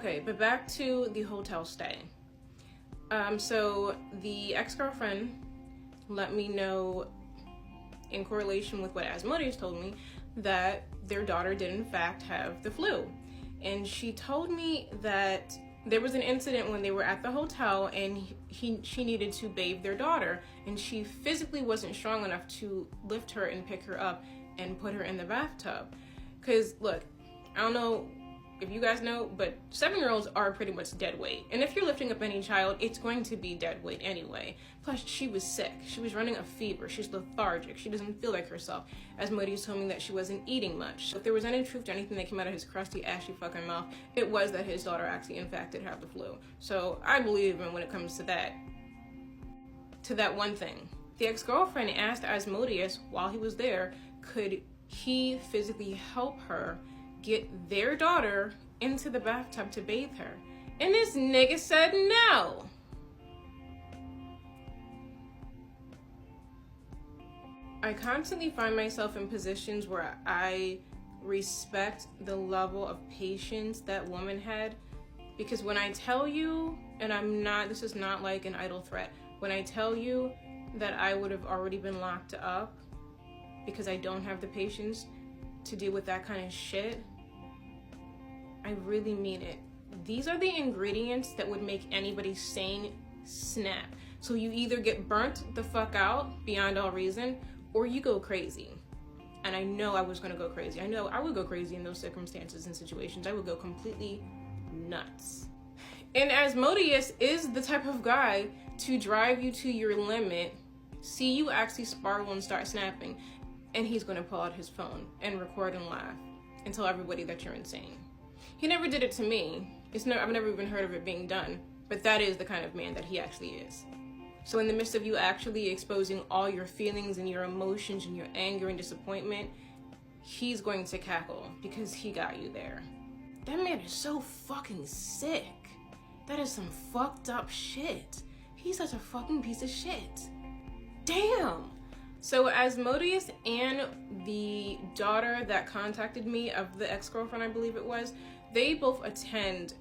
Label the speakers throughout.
Speaker 1: Okay, but back to the hotel stay. So the ex-girlfriend let me know, in correlation with what Asmodeus told me, that their daughter did in fact have the flu. And she told me that there was an incident when they were at the hotel and she needed to bathe their daughter, and she physically wasn't strong enough to lift her and pick her up and put her in the bathtub. Because look, I don't know if you guys know, but 7-year-olds are pretty much dead weight. And if you're lifting up any child, it's going to be dead weight anyway. Plus, she was sick. She was running a fever. She's lethargic. She doesn't feel like herself. Asmodeus told me that she wasn't eating much. So if there was any truth to anything that came out of his crusty, ashy fucking mouth, it was that his daughter actually, in fact, did have the flu. So I believe him when it comes to that. To that one thing. The ex-girlfriend asked Asmodeus while he was there, could he physically help her get their daughter into the bathtub to bathe her? And this nigga said no. I constantly find myself in positions where I respect the level of patience that woman had, because when I tell you, and this is not like an idle threat, when I tell you that I would have already been locked up because I don't have the patience to deal with that kind of shit, I really mean it. These are the ingredients that would make anybody sane snap. So you either get burnt the fuck out beyond all reason, or you go crazy. And I know I was gonna go crazy. I know I would go crazy in those circumstances and situations. I would go completely nuts. And Asmodeus is the type of guy to drive you to your limit, see you actually sparkle and start snapping, and he's gonna pull out his phone and record and laugh and tell everybody that you're insane. He never did it to me. I've never even heard of it being done, but that is the kind of man that he actually is. So in the midst of you actually exposing all your feelings and your emotions and your anger and disappointment, he's going to cackle because he got you there. That man is so fucking sick. That is some fucked up shit. He's such a fucking piece of shit. Damn. So Asmodeus and the daughter that contacted me, of the ex-girlfriend I believe it was, they both attend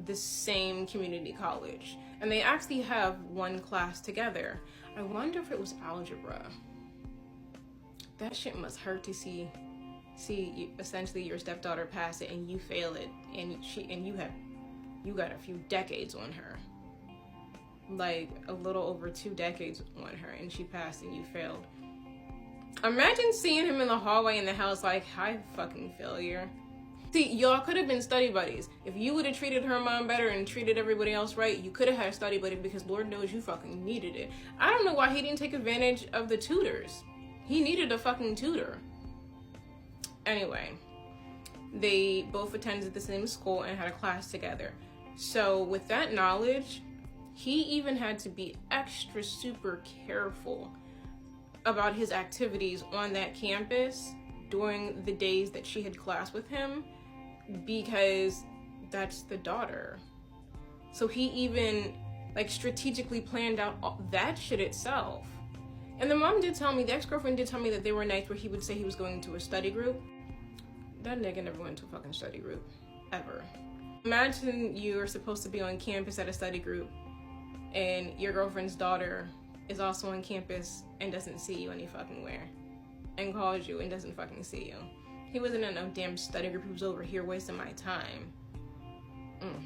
Speaker 1: the same community college, and they actually have one class together. I wonder if it was algebra. That shit must hurt to see essentially your stepdaughter pass it and you fail it, and you got a few decades on her, like a little over 2 decades on her, and she passed and you failed. Imagine seeing him in the hallway in the house like, hi fucking failure. See, y'all could have been study buddies. If you would have treated her mom better and treated everybody else right, you could have had a study buddy, because Lord knows you fucking needed it. I don't know why he didn't take advantage of the tutors. He needed a fucking tutor. Anyway, they both attended the same school and had a class together. So with that knowledge, he even had to be extra super careful about his activities on that campus during the days that she had class with him, because that's the daughter. So he even like strategically planned out that shit itself. And the mom did tell me, the ex-girlfriend did tell me, that there were nights where he would say he was going to a study group. That nigga never went to a fucking study group, ever. Imagine you're supposed to be on campus at a study group and your girlfriend's daughter is also on campus and doesn't see you any fucking where, and calls you and doesn't fucking see you. He wasn't in no damn study group. He was over here wasting my time.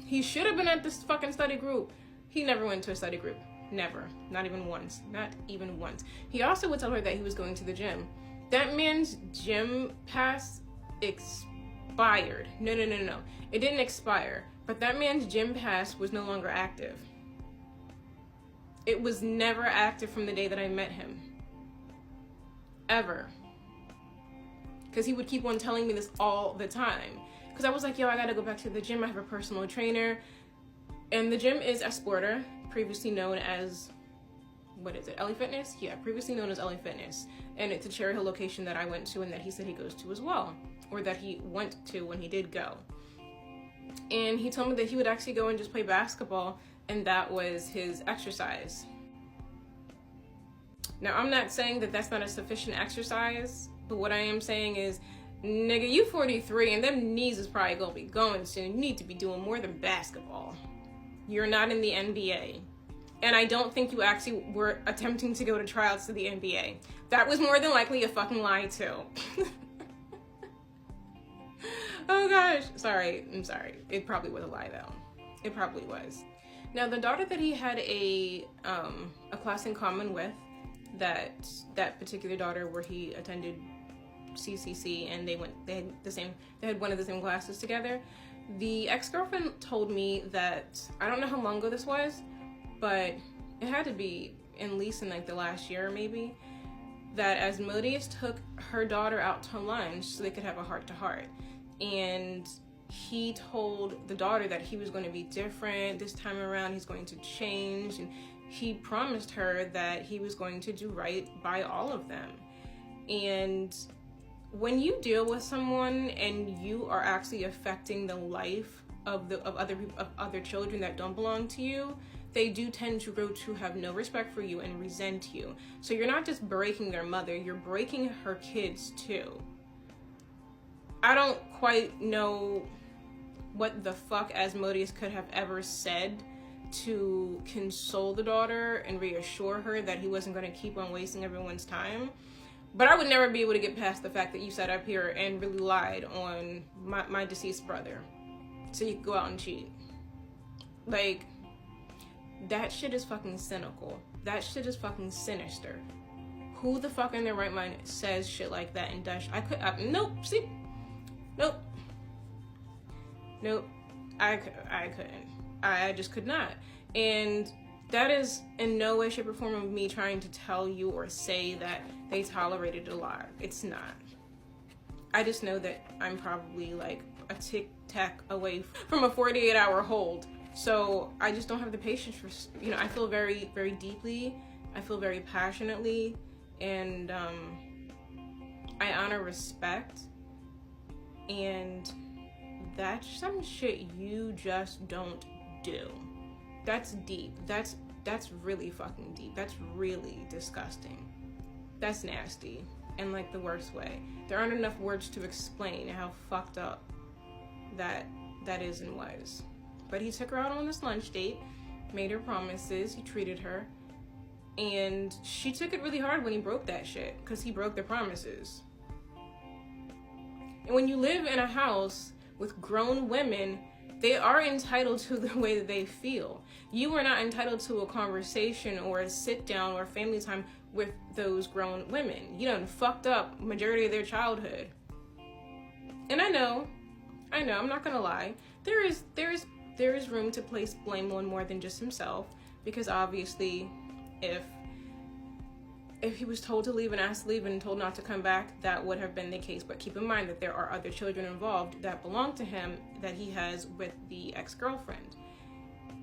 Speaker 1: He should have been at this fucking study group. He never went to a study group. Never. Not even once. Not even once. He also would tell her that he was going to the gym. That man's gym pass expired. No. It didn't expire. But that man's gym pass was no longer active. It was never active from the day that I met him. Ever. Because he would keep on telling me this all the time. Because I was like, yo, I gotta go back to the gym. I have a personal trainer. And the gym is Esporter, previously known as, what is it, LA Fitness? Yeah, previously known as LA Fitness. And it's a Cherry Hill location that I went to and that he said he goes to as well. Or that he went to when he did go. And he told me that he would actually go and just play basketball, and that was his exercise. Now, I'm not saying that that's not a sufficient exercise, but what I am saying is Nigga, you 43 and them knees is probably gonna be going soon. You need to be doing more than basketball. You're not in the NBA. And I don't think you actually were attempting to go to tryouts to the NBA. That was more than likely a fucking lie too. Oh gosh. I'm sorry. It probably was a lie though. It probably was. Now the daughter that he had a class in common with, that particular daughter where he attended CCC and they had one of the same classes together. The ex-girlfriend told me that, I don't know how long ago this was, but it had to be at least in like the last year maybe, that Asmodeus took her daughter out to lunch so they could have a heart-to-heart. And he told the daughter that he was going to be different this time around, he's going to change, and he promised her that he was going to do right by all of them. And when you deal with someone and you are actually affecting the life of other children that don't belong to you, they do tend to grow to have no respect for you and resent you. So you're not just breaking their mother, you're breaking her kids too. I don't quite know what the fuck Asmodeus could have ever said to console the daughter and reassure her that he wasn't going to keep on wasting everyone's time. But I would never be able to get past the fact that you sat up here and really lied on my deceased brother so you could go out and cheat. Like, that shit is fucking cynical. That shit is fucking sinister. Who the fuck in their right mind says shit like that and does? Nope. I couldn't. I just could not. And that is in no way, shape, or form of me trying to tell you or say that they tolerated a lot. It's not. I just know that I'm probably like a tic-tac away from a 48-hour hold. So I just don't have the patience for, I feel very, very deeply. I feel very passionately. And I honor respect. And that's some shit you just don't do. That's deep. That's really fucking deep. That's really disgusting. That's nasty in like the worst way. There aren't enough words to explain how fucked up that is and was. But he took her out on this lunch date, made her promises, he treated her, and she took it really hard when he broke that shit, because he broke the promises. And when you live in a house with grown women, they are entitled to the way that they feel. You are not entitled to a conversation or a sit down or family time with those grown women. You done fucked up majority of their childhood. And I know, I'm not gonna lie. There is room to place blame on more than just himself, because obviously if he was told to leave and asked to leave and told not to come back, that would have been the case. But keep in mind that there are other children involved that belong to him that he has with the ex-girlfriend.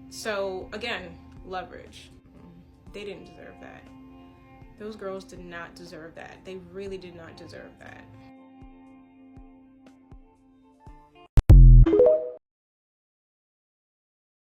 Speaker 1: So again, leverage. They didn't deserve that. Those girls did not deserve that. They really did not deserve that.